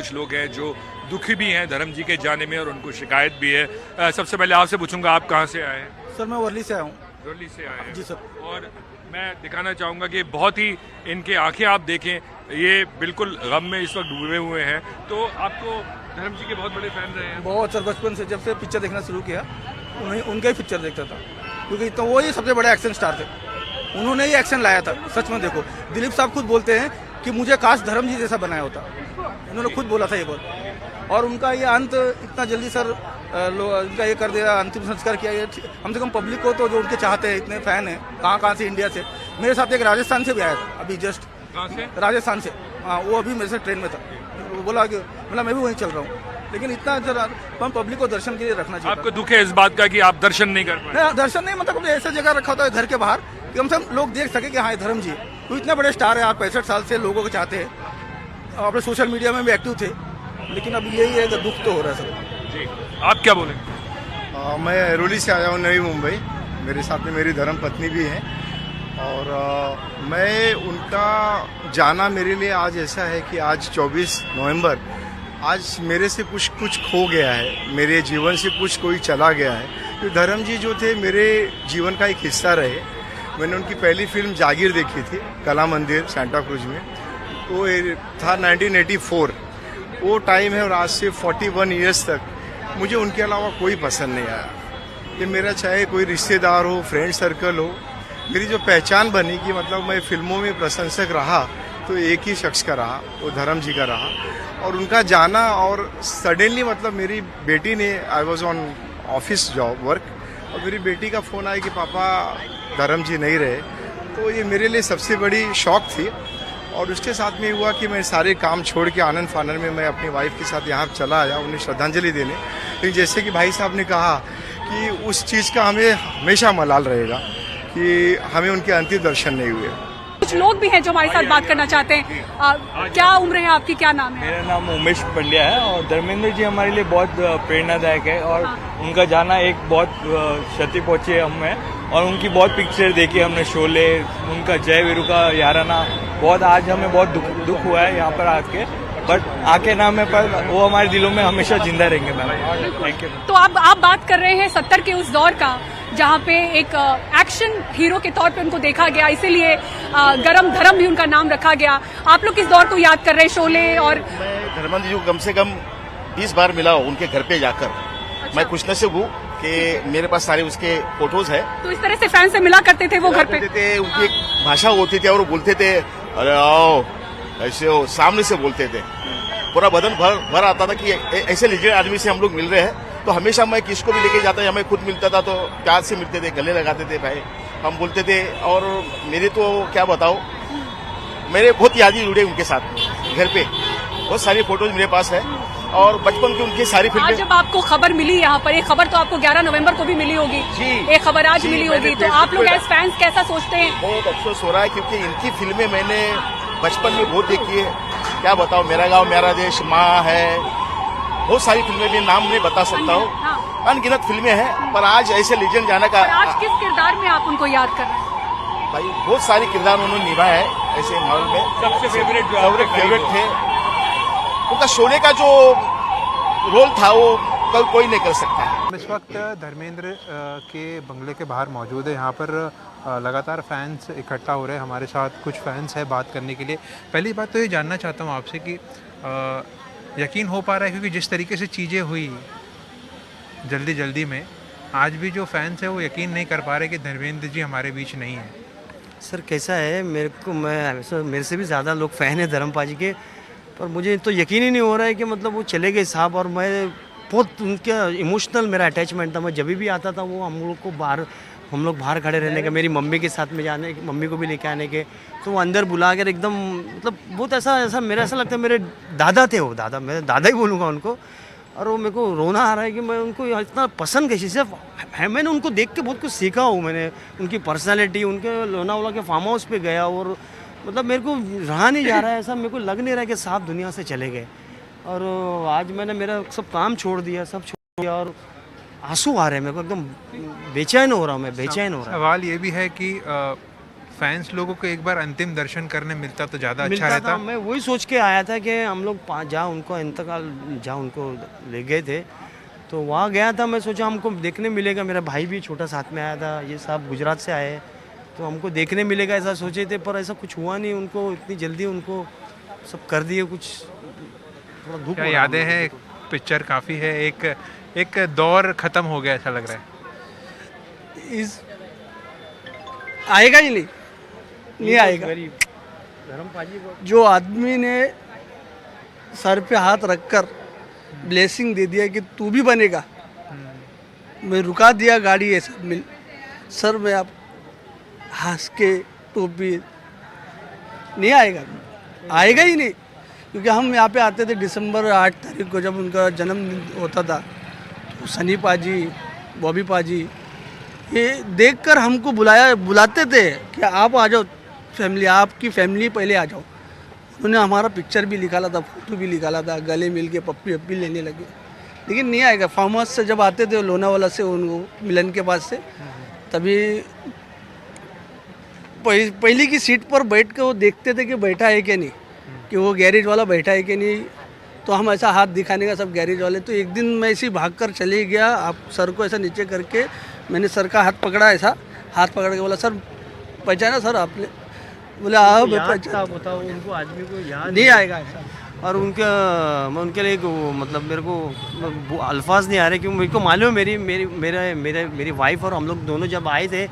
कुछ लोग हैं जो दुखी भी हैं धर्म जी के जाने में और उनको शिकायत भी है। सबसे पहले आपसे पूछूंगा, आप कहाँ से आए हैं? सर मैं वर्ली से आया हूँ। वर्ली से आए हैं जी सर। और मैं दिखाना चाहूँगा कि बहुत ही इनके आंखें आप देखें, ये बिल्कुल गम में इस वक्त डूबे हुए हैं। तो आपको धर्म जी के बहुत बड़े फैन रहे हैं? बहुत सर, बचपन से जब से पिक्चर देखना शुरू किया उनका ही पिक्चर देखता था, क्योंकि तो वो ही सबसे बड़े एक्शन स्टार थे। उन्होंने ही एक्शन लाया था। सच में देखो, दिलीप साहब खुद बोलते हैं कि मुझे काश धर्म जी जैसा बनाया होता। उन्होंने खुद बोला था ये बात। और उनका ये अंत इतना जल्दी सर उनका ये कर दिया, अंतिम संस्कार किया। ये कम से कम पब्लिक को तो जो उनके चाहते हैं, इतने फैन हैं कहाँ से, इंडिया से। मेरे साथ एक राजस्थान से भी आया था अभी जस्ट। कहाँ से? राजस्थान से। हाँ, वो अभी मेरे से ट्रेन में था। वो बोला कि मतलब मैं भी वहीं चल रहा हूँ, लेकिन इतना जरा हम पब्लिक को दर्शन के लिए रखना चाहिए। आपको दुख है इस बात का कि आप दर्शन नहीं कर पाए? नहीं, दर्शन नहीं, मतलब ऐसा जगह रखा होता है घर के बाहर कि कम से कम लोग देख सके कि हाँ ये धर्म जी है। तो इतने बड़े स्टार है, आप 65 साल से लोगों को चाहते हैं, अपने सोशल मीडिया में भी एक्टिव थे, लेकिन अब यही है कि दुख तो हो रहा है सर। जी, आप क्या बोलेंगे? मैं ऐरोली से आया हूँ, नई मुंबई। मेरे साथ में मेरी धर्म पत्नी भी है और मैं उनका जाना मेरे लिए आज ऐसा है कि आज 24 नवंबर, आज मेरे से कुछ खो गया है, मेरे जीवन से कुछ कोई चला गया है। तो धर्म जी जो थे मेरे जीवन का एक हिस्सा रहे। मैंने उनकी पहली फिल्म जागीर देखी थी कला मंदिर सेंटा क्रूज में, तो था 1984। वो टाइम है और आज से 41 ईयर्स तक मुझे उनके अलावा कोई पसंद नहीं आया। ये मेरा चाहे कोई रिश्तेदार हो, फ्रेंड सर्कल हो, मेरी जो पहचान बनी कि मतलब मैं फिल्मों में प्रशंसक रहा तो एक ही शख्स का रहा, वो धर्म जी का रहा। और उनका जाना और सडनली मतलब मेरी बेटी ने, I was on office job work, और मेरी बेटी का फ़ोन आया कि पापा धर्म जी नहीं रहे। तो ये मेरे लिए सबसे बड़ी शौक थी। और उसके साथ में हुआ कि मैं सारे काम छोड़ के आनंद फानन में मैं अपनी वाइफ के साथ यहाँ चला आया उन्हें श्रद्धांजलि देने। लेकिन जैसे कि भाई साहब ने कहा कि उस चीज़ का हमें हमेशा मलाल रहेगा कि हमें उनके अंतिम दर्शन नहीं हुए। कुछ लोग भी हैं जो हमारे साथ बात करना चाहते हैं। क्या उम्र है आपकी, क्या नाम है? मेरा नाम उमेश पंड्या है और धर्मेंद्र जी हमारे लिए बहुत प्रेरणादायक है और उनका जाना एक बहुत क्षति पहुंची है हमें। और उनकी बहुत पिक्चर देखी हमने, शोले, उनका जय वीरू का याराना, बहुत आज हमें बहुत दुख हुआ है यहाँ पर आके। बट आके नाम है पर वो हमारे दिलों में हमेशा जिंदा रहेंगे मैम। Thank you. तो आप बात कर रहे हैं 70 के उस दौर का जहाँ पे एक एक्शन हीरो के तौर पे उनको देखा गया, इसीलिए गरम धर्म भी उनका नाम रखा गया। आप लोग किस दौर को याद कर रहे हैं, शोले? और मैं धर्मेंद्र जी को कम से कम 20 बार मिला हूँ उनके घर पे जाकर। अच्छा। मैं खुशनसीब हूँ कि मेरे पास सारे उसके फोटोज है। तो इस तरह से फैन से मिला करते थे वो घर पे? थे, उनकी एक भाषा होती थी और वो बोलते थे अरे आओ ऐसे हो, सामने से बोलते थे, पूरा बदन भर आता था कि ऐसे लीजेंड आदमी से हम लोग मिल रहे हैं। तो हमेशा मैं किसको भी लेके जाता या मैं खुद मिलता था तो प्यार से मिलते थे, गले लगाते थे, भाई हम बोलते थे। और मेरे तो क्या बताओ, मेरे बहुत यादें जुड़े उनके साथ। घर पे बहुत सारी फोटोज मेरे पास है और बचपन की उनकी सारी फिल्में। आज जब आपको खबर मिली यहाँ पर, एक खबर तो आपको 11 नवंबर को भी मिली होगी, एक खबर आज मिली होगी, तो आप लोग एज फैंस कैसा सोचते हैं? बहुत अफसोस हो रहा है क्योंकि इनकी फिल्में मैंने बचपन में बहुत देखी है। क्या बताओ, मेरा गाँव मेरा देश, माँ है, बहुत सारी फिल्में भी नाम नहीं बता सकता हूँ, अनगिनत फिल्में हैं। पर आज ऐसे लीजेंड जाने का, आज किस किरदार में आप उनको याद कर रहे हैं? भाई बहुत सारे किरदार उन्होंने निभाया है ऐसे माहौल में। सबसे फेवरेट थे उनका शोले का जो रोल था वो कल कोई नहीं कर सकता। हम इस वक्त धर्मेंद्र के बंगले के बाहर मौजूद है। यहाँ पर लगातार फैंस इकट्ठा हो रहे हैं। हमारे साथ कुछ फैंस है बात करने के लिए। पहली बात तो ये जानना चाहता हूँ आपसे कि यकीन हो पा रहा है, क्योंकि जिस तरीके से चीज़ें हुई जल्दी में, आज भी जो फैंस है वो यकीन नहीं कर पा रहे कि धर्मेंद्र जी हमारे बीच नहीं है। सर कैसा है, मेरे से भी ज़्यादा लोग फ़ैन हैं धर्मपा जी के, पर मुझे तो यकीन ही नहीं हो रहा है कि मतलब वो चले गए साहब। और मैं बहुत उनका इमोशनल मेरा अटैचमेंट था। मैं जब भी आता था वो हम लोग बाहर खड़े रहने के, मेरी मम्मी के साथ में जाने, मम्मी को भी लेके आने के, तो वो अंदर बुला कर एकदम मतलब बहुत ऐसा मेरा ऐसा लगता है मेरे दादा थे वो, मेरे दादा ही बोलूँगा उनको। और वो मेरे को रोना आ रहा है कि मैं उनको इतना पसंद कैसे सिर्फ है। मैंने उनको देख के बहुत कुछ सीखा हूँ। मैंने उनकी पर्सनैलिटी, उनके लोनावाला के फार्म हाउस पे गया और मतलब मेरे को रहा नहीं जा रहा है, ऐसा मेरे को लग नहीं रहा है कि साहब दुनिया से चले गए। और आज मैंने मेरा सब काम छोड़ दिया, सब छोड़ दिया और आंसू आ रहे हैं मेरे को, एकदम बेचैन हो रहा हूँ मैं, बेचैन हो रहा हूँ। सवाल ये भी है कि फैंस लोगों को एक बार अंतिम दर्शन करने मिलता तो ज़्यादा अच्छा मिलता रहता। था। मैं वही सोच के आया था कि हम लोग जहाँ उनको इंतकाल, जहाँ उनको ले गए थे, तो वहाँ गया था। मैं सोचा हमको देखने मिलेगा, मेरा भाई भी छोटा साथ में आया था, ये साहब गुजरात से आए, तो हमको देखने मिलेगा ऐसा सोचे थे, पर ऐसा कुछ हुआ नहीं। उनको इतनी जल्दी उनको सब कर दिए, कुछ थोड़ा दुख क्या हो रहा यादें है हम हैं? लोगों को। पिक्चर काफ़ी है, एक दौर ख़त्म हो गया ऐसा लग रहा है। इस आएगा ही नहीं आएगा। धर्म पाजी को जो आदमी ने सर पे हाथ रखकर ब्लेसिंग दे दिया कि तू भी बनेगा, मैं रुका दिया गाड़ी ऐसा मिल सर में आप हंस के टोपी, नहीं आएगा, आएगा ही नहीं। क्योंकि हम यहाँ पे आते थे दिसंबर 8 तारीख को, जब उनका जन्मदिन होता था, तो सनी पाजी, बॉबी पाजी, ये देखकर हमको बुलाते थे कि आप आ जाओ फैमिली, आपकी फैमिली पहले आ जाओ। उन्होंने हमारा पिक्चर भी निकाला था, फोटो भी निकाला था, गले मिल के पप्पी वप्पी लेने लगे, लेकिन नहीं आएगा। फार्म हाउस से जब आते थे लोनावाला से, उनको मिलन के पास से, तभी पहली की सीट पर बैठ के वो देखते थे कि बैठा है कि नहीं, कि वो गैरेज वाला बैठा है कि नहीं। तो हम ऐसा हाथ दिखाने का सब गैरेज वाले। तो एक दिन मैं ऐसे ही भाग कर चले गया, आप सर को ऐसा नीचे करके मैंने सर का हाथ पकड़ा, ऐसा हाथ पकड़ के बोला, सर पहचाना सर आपने? बोला हाँ मैं पहचान। बताओ उनको आदमी को याद नहीं आएगा ऐसा। और उनका मैं उनके लिए मतलब मेरे को वो अल्फाज नहीं आ रहे, क्योंकि मेरे को मालूम है मेरी वाइफ और हम लोग दोनों जब आए थे,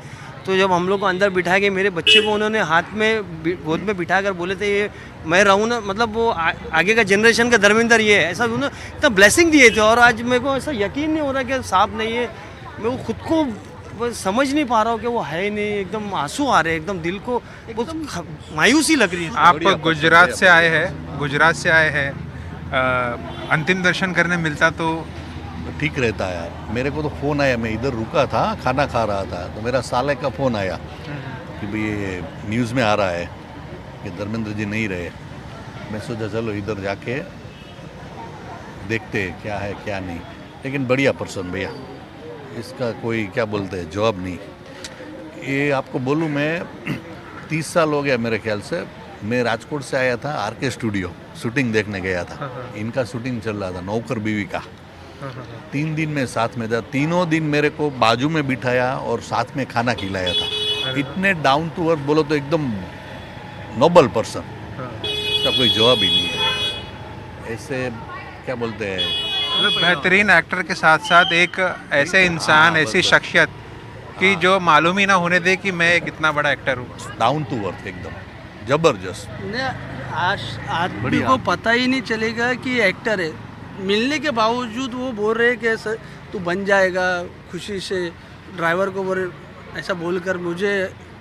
तो जब हम लोग को अंदर बिठा के मेरे बच्चे को उन्होंने हाथ में गोद में बिठा कर बोले थे ये मैं रहूँ ना, मतलब वो आगे का जनरेशन का धर्मेंद्र ये है, ऐसा उन्होंने इतना ब्लेसिंग दिए थे। और आज मेरे को ऐसा यकीन नहीं हो रहा कि साहब नहीं है, मैं वो खुद को वो समझ नहीं पा रहा हूँ कि वो है नहीं। एकदम आंसू आ रहे हैं, एकदम दिल को मायूसी लग रही है। आप गुजरात से आए हैं, अंतिम दर्शन करने मिलता तो ठीक रहता है यार। मेरे को तो फ़ोन आया, मैं इधर रुका था, खाना खा रहा था, तो मेरा साले का फ़ोन आया कि भाई ये न्यूज़ में आ रहा है कि धर्मेंद्र जी नहीं रहे। मैं सोचा चलो इधर जाके देखते हैं क्या है क्या नहीं। लेकिन बढ़िया पर्सन भैया, इसका कोई क्या बोलते हैं जवाब नहीं। ये आपको बोलूँ मैं 30 साल हो गया मेरे ख्याल से। मैं राजकोट से आया था, RK स्टूडियो शूटिंग देखने गया था। इनका शूटिंग चल रहा था नौकर बीवी का। 3 दिन में साथ में था, तीनों दिन मेरे को बाजू में बिठाया और साथ में खाना खिलाया था। इतने डाउन टू अर्थ बोलो तो एकदम नोबल पर्सन, इसका कोई जवाब ही नहीं है। ऐसे क्या बोलते हैं, बेहतरीन एक्टर के साथ साथ एक ऐसे इंसान, ऐसी शख्सियत कि जो मालूम ही ना होने दे कि मैं एक इतना बड़ा एक्टर हूँ। डाउन टू अर्थ एकदम जबरदस्त। आदमी को पता ही नहीं चलेगा कि एक्टर है। मिलने के बावजूद वो बोल रहे कि सर तू बन जाएगा, खुशी से ड्राइवर को बोल ऐसा बोलकर मुझे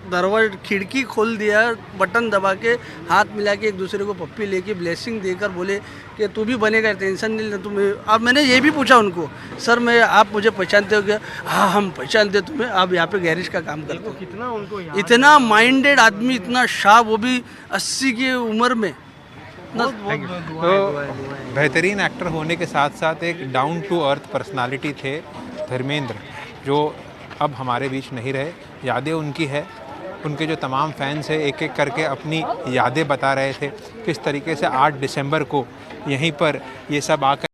दरवाजा खिड़की खोल दिया, बटन दबा के हाथ मिला के एक दूसरे को पप्पी लेके ब्लेसिंग देकर बोले कि तू भी बनेगा, टेंशन नहीं ले तुम्हें। अब मैंने ये भी पूछा उनको, सर मैं आप मुझे पहचानते हो क्या? हाँ हम पहचानते तुम्हें, आप यहाँ पे गैरेज का काम करते हो। कितना उनको इतना माइंडेड आदमी, इतना शार्प, वो भी 80 की उम्र में। तो बेहतरीन एक्टर होने के साथ साथ एक डाउन टू अर्थ पर्सनालिटी थे धर्मेंद्र, जो अब हमारे बीच नहीं रहे। यादें उनकी है, उनके जो तमाम फैंस हैं एक एक करके अपनी यादें बता रहे थे, किस तरीके से 8 दिसंबर को यहीं पर ये सब आकर